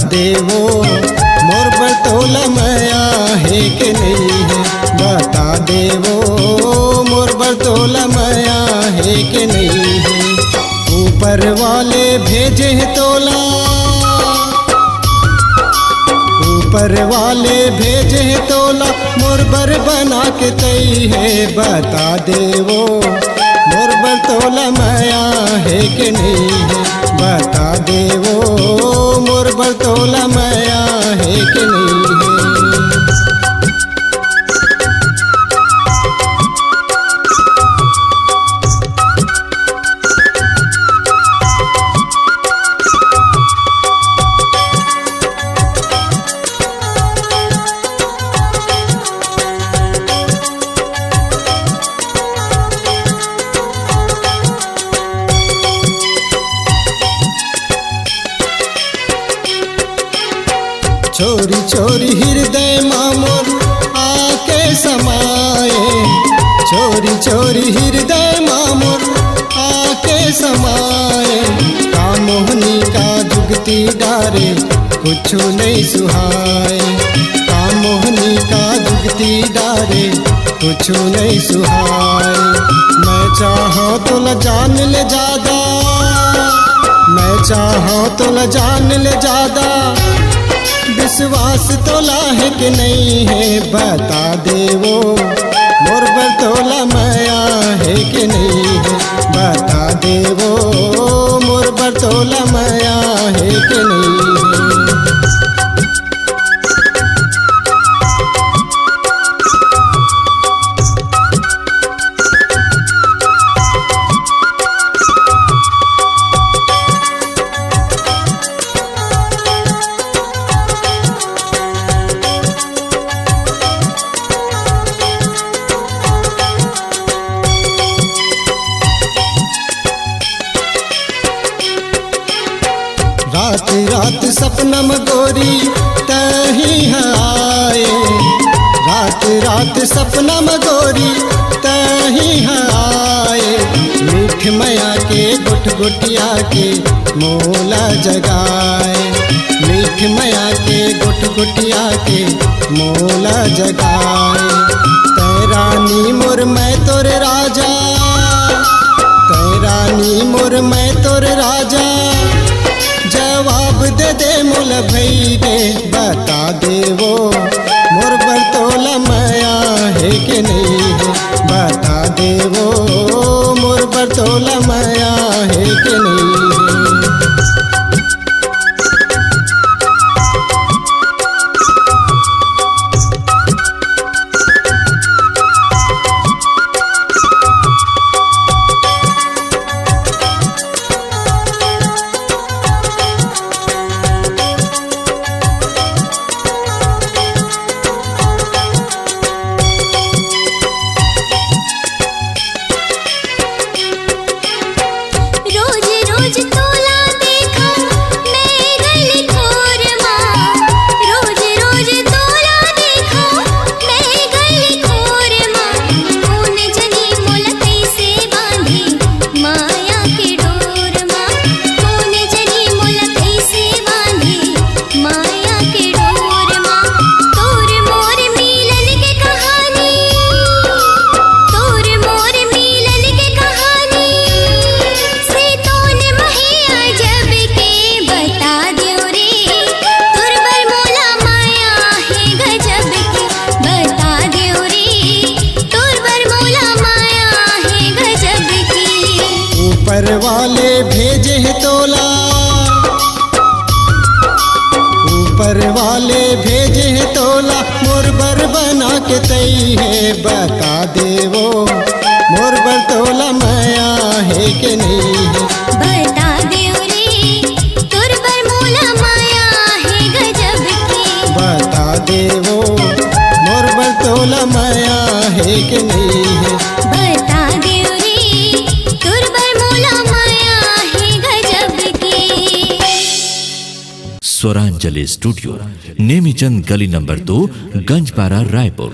देवो मोर बरतोला माया है कि नहीं है। बता देवो मोर बरतोला माया है कि नहीं है। ऊपर वाले भेजे हैं तोला, ऊपर वाले भेजे हैं तोला मोर बर बना के तई है। बता देवो मोर बरतोला माया है कि नहीं है। बता देवो मोर बरतोला माया है कि नहीं है। चोरी चोरी हृदय मामोर आके समाए, चोरी चोरी हृदय मामोर आके समाए। कामोहनी का जुगती डारे कुछ नहीं सुहाए, कामोहनी का जुगती डारे कुछ नहीं सुहाए। मैं चाहूँ तो ल जान ले ज्यादा, मैं चाहूँ तो ल जान ले ज्यादा। विश्वास तोला है कि नहीं है। बता देवो मोर बरतोला माया है कि नहीं है। बता देवो मोर बरतोला माया है कि नहीं है। रात रात सपना में गोरी तही आए, रात रात सपना में गोरी तही आए। मीठ मया के गुट गुटिया के मोला जगाए, मीठ मया के गुट गुटिया के मोला जगाए। तैरानी मोर मैं तोरे राजा, तैरानी मोर मैं तोरे राजा। जवाब दे दे मोल भई गे। बता देवो मोर बरतोला माया है कि नहीं है। बता देवो मोर बरतोला माया है कि नहीं है। ऊपर वाले भेजे हैं तोला, ऊपर वाले भेजे हैं तोला मोर बर बना के तई है। बता देवो मोर बरतोला माया है कि नहीं है। बता देव रे तोर बर मोला माया है गजब की। बता देवो मोर बरतोला माया है कि नहीं है। बता देव रे तोर बर मोला माया है गजब की। स्वरांजलि स्टूडियो, नेमीचंद गली नंबर 2, गंजपारा, रायपुर।